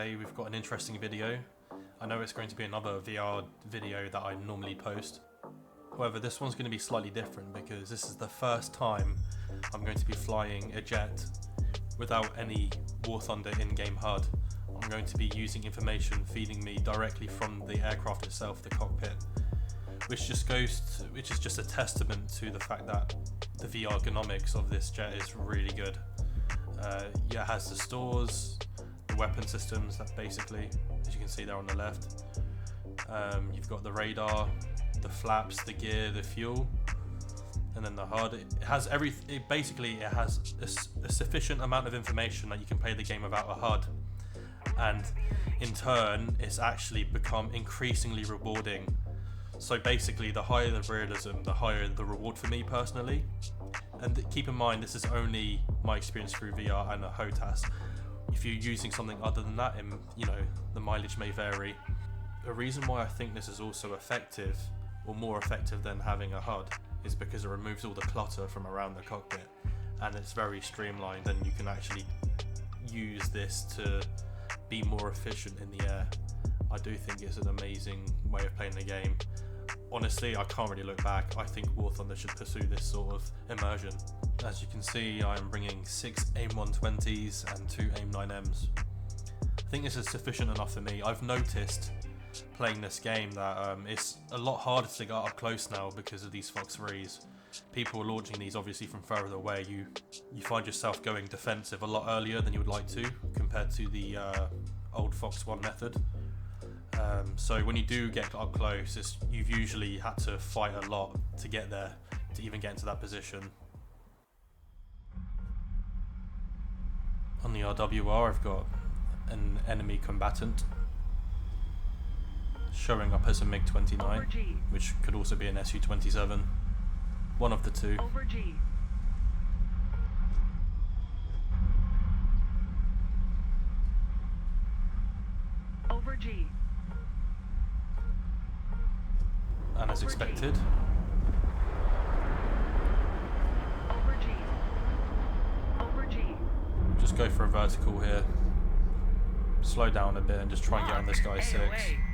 today we've got an interesting video. I know it's going to be another VR video that I normally post. However, this one's going to be slightly different because this is the first time I'm going to be flying a jet without any War Thunder in-game HUD. I'm going to be using information feeding me directly from the aircraft itself, the cockpit, which is just a testament to the fact that the VR ergonomics of this jet is really good. Yeah, it has the stores, the weapon systems, that basically, as you can see there on the left. You've got the radar, the flaps, the gear, the fuel, and then the HUD. It has it has a sufficient amount of information that you can play the game without a HUD. And in turn, it's actually become increasingly rewarding. So basically, the higher the realism, the higher the reward for me personally. And keep in mind, this is only my experience through VR and a HOTAS. If you're using something other than that, the mileage may vary. The reason why I think this is also effective, or more effective than having a HUD, is because it removes all the clutter from around the cockpit, and it's very streamlined, and you can actually use this to be more efficient in the air. I do think it's an amazing way of playing the game. Honestly, I can't really look back. I think War Thunder should pursue this sort of immersion. As you can see, I'm bringing 6 AIM-120s and 2 AIM-9Ms. I think this is sufficient enough for me. I've noticed playing this game that it's a lot harder to get up close now because of these Fox 3s. People are launching these obviously from further away. You find yourself going defensive a lot earlier than you would like to compared to the old Fox 1 method. So when you do get up close, you've usually had to fight a lot to get there, to even get into that position. On the RWR, I've got an enemy combatant showing up as a MiG-29, which could also be an Su-27. One of the two. Over G. Over G. And as expected. Over G. Over G. Just go for a vertical here. Slow down a bit and just try and get on this guy's 6.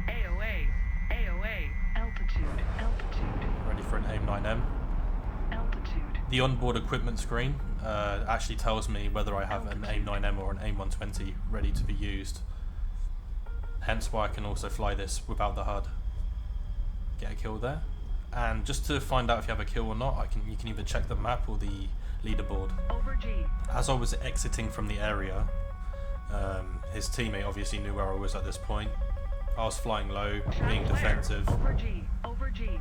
AOA. Altitude. Ready for an AIM-9M. Altitude. The onboard equipment screen actually tells me whether I have an AIM-9M or an AIM-120 ready to be used. Hence why I can also fly this without the HUD. Get a kill there. And just to find out if you have a kill or not, you can either check the map or the leaderboard. Over G. As I was exiting from the area, his teammate obviously knew where I was at this point. I was flying low, being defensive. Over G. Over G.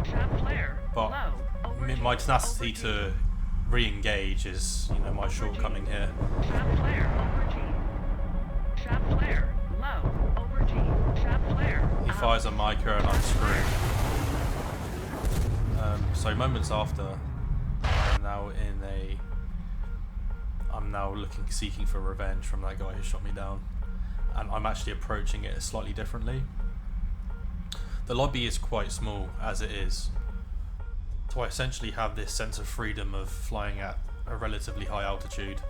Shot flare. But Low. my tenacity to re-engage is, my shortcoming here. Shot flare. Over G. Shot flare. Low. Over G. Shot flare. He fires a micro and I'm screwed. So moments after, I'm now seeking for revenge from that guy who shot me down, and I'm actually approaching it slightly differently. The lobby is quite small as it is, so I essentially have this sense of freedom of flying at a relatively high altitude.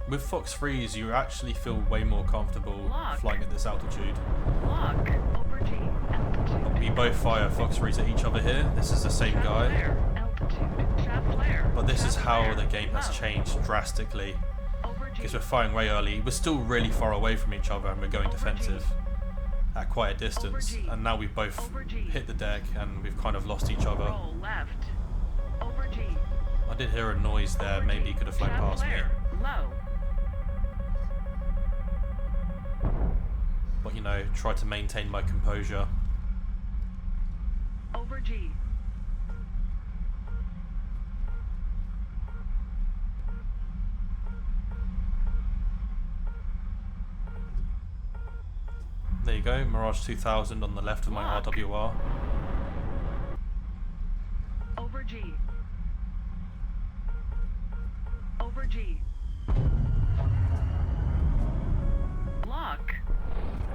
With Fox 3s, you actually feel way more comfortable flying at this altitude. Lock. Over G. Altitude. We both fire Fox 3s at each other here. This is the same guy. But this is how the game has changed drastically. Because we're firing way early. We're still really far away from each other and we're going defensive at quite a distance. And now we've both hit the deck and we've kind of lost each other. I did hear a noise there. Maybe he could have flown past me. But try to maintain my composure. Over G. There you go, Mirage 2000 on the left of my RWR. Over G. Over G. Lock.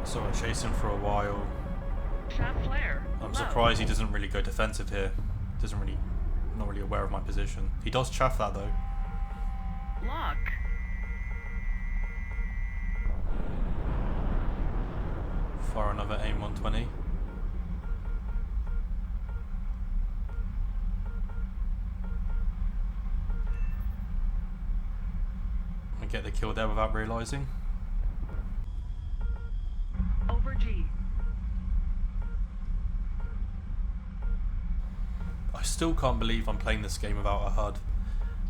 So I chase him for a while. Shot flare. I'm surprised he doesn't really go defensive here. Not really aware of my position. He does chaff that though. Lock. Fire another AIM 120. And get the kill there without realising. Over G. I still can't believe I'm playing this game without a HUD.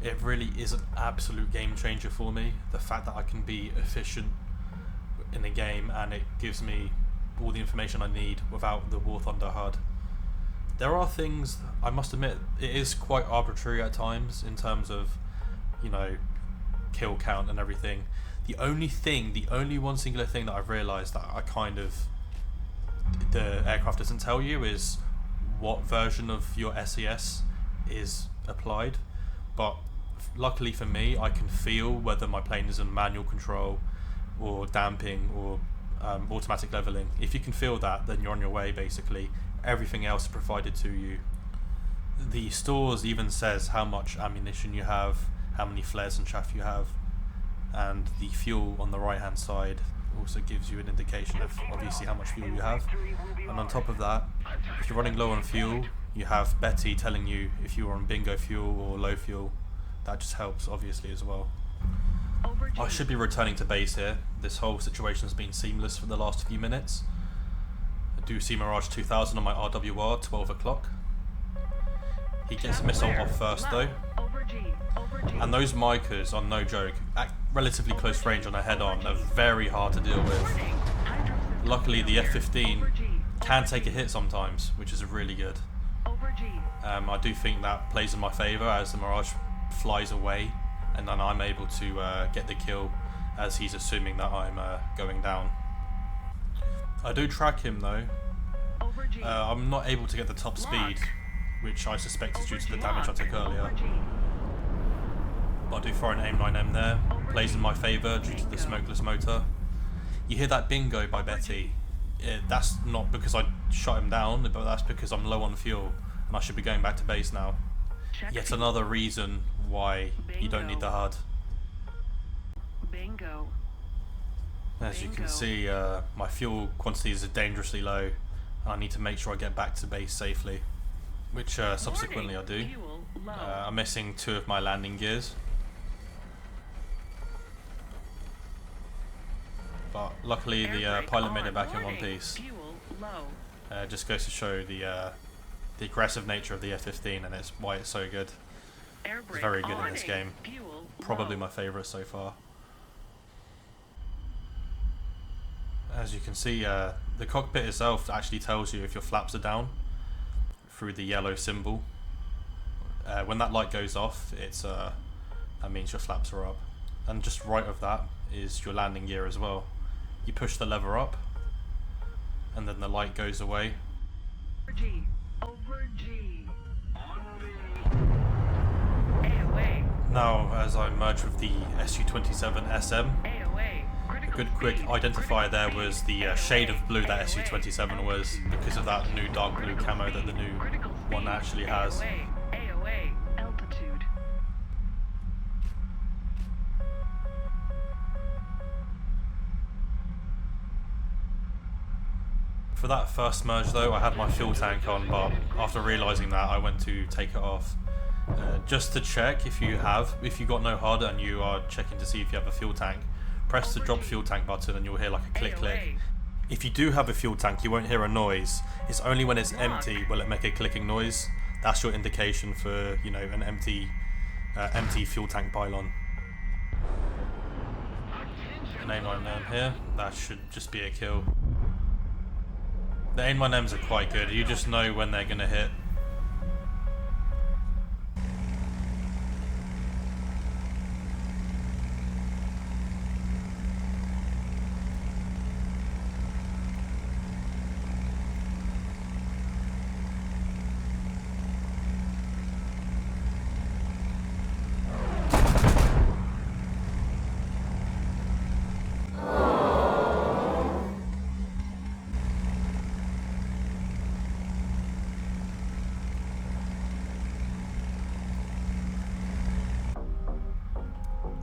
It really is an absolute game changer for me. The fact that I can be efficient in a game and it gives me all the information I need without the War Thunder HUD. There are things, I must admit, it is quite arbitrary at times in terms of, you know, kill count and everything. The only one singular thing that I've realised that the aircraft doesn't tell you is what version of your SES is applied. But luckily for me, I can feel whether my plane is in manual control or damping or automatic leveling. If you can feel that, then you're on your way basically. Everything else is provided to you. The stores even says how much ammunition you have, how many flares and chaff you have, and the fuel on the right hand side also gives you an indication of obviously how much fuel you have. And on top of that, if you're running low on fuel, you have Betty telling you if you're on bingo fuel or low fuel. That just helps obviously as well. I should be returning to base here. This whole situation has been seamless for the last few minutes. I do see Mirage 2000 on my RWR, 12 o'clock. He gets a missile off first though. And those micas are no joke. At relatively close range on a head-on are very hard to deal with. Luckily the F-15 can take a hit sometimes, which is really good. I do think that plays in my favour as the Mirage flies away and then I'm able to get the kill as he's assuming that I'm going down. I do track him though. I'm not able to get the top speed, which I suspect is due to the damage I took earlier. But I do fire an AIM-9M there, plays in my favour due to the smokeless motor. You hear that bingo by Betty. That's not because I shot him down, but that's because I'm low on fuel and I should be going back to base now. Yet another reason why you don't need the HUD. Bingo. As you can see, my fuel quantities are dangerously low. I need to make sure I get back to base safely, which subsequently I do. I'm missing 2 of my landing gears, but luckily the pilot made it back in one piece. Just goes to show the aggressive nature of the F-15 and it's why it's so good. It's very good in this game. Probably my favourite so far. As you can see, the cockpit itself actually tells you if your flaps are down through the yellow symbol. When that light goes off, it's that means your flaps are up. And just right of that is your landing gear as well. You push the lever up, and then the light goes away. Over G. AOA. Now, as I merge with the SU-27 SM, a good quick identifier there was the shade of blue that SU-27 was, because of that new dark blue camo that the new one actually has. AOA. Altitude. For that first merge though, I had my fuel tank on, but after realising that, I went to take it off. Just to check if you got no HUD and you are checking to see if you have a fuel tank, press the drop fuel tank button and you'll hear like a click click. If you do have a fuel tank, you won't hear a noise. It's only when it's empty will it make a clicking noise. That's your indication for, you know, an empty fuel tank pylon. An AIM-9M here, that should just be a kill. The AIM-9Ms are quite good, you just know when they're going to hit.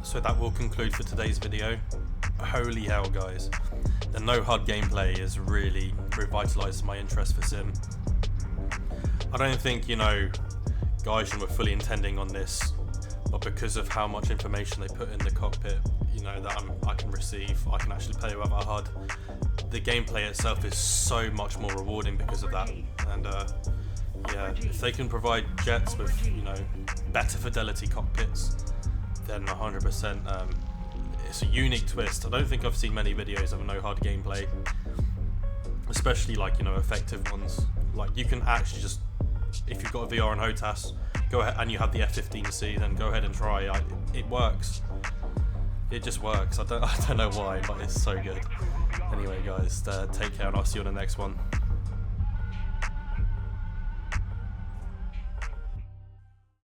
So that will conclude for today's video. Holy hell guys, The no HUD gameplay has really revitalised my interest for sim. I don't think, you know, Gaijin were fully intending on this, but because of how much information they put in the cockpit, you know, that I can receive, I can actually play without a HUD. The gameplay itself is so much more rewarding because of that. And yeah, if they can provide jets with, you know, better fidelity cockpits, then 100%. It's a unique twist. I don't think I've seen many videos of a no HUD gameplay, especially like, you know, effective ones. Like you can actually just, if you've got a VR and HOTAS, go ahead and you have the F-15C, then go ahead and try. It works. It just works. I don't know why, but it's so good. Anyway, guys, take care, and I'll see you on the next one.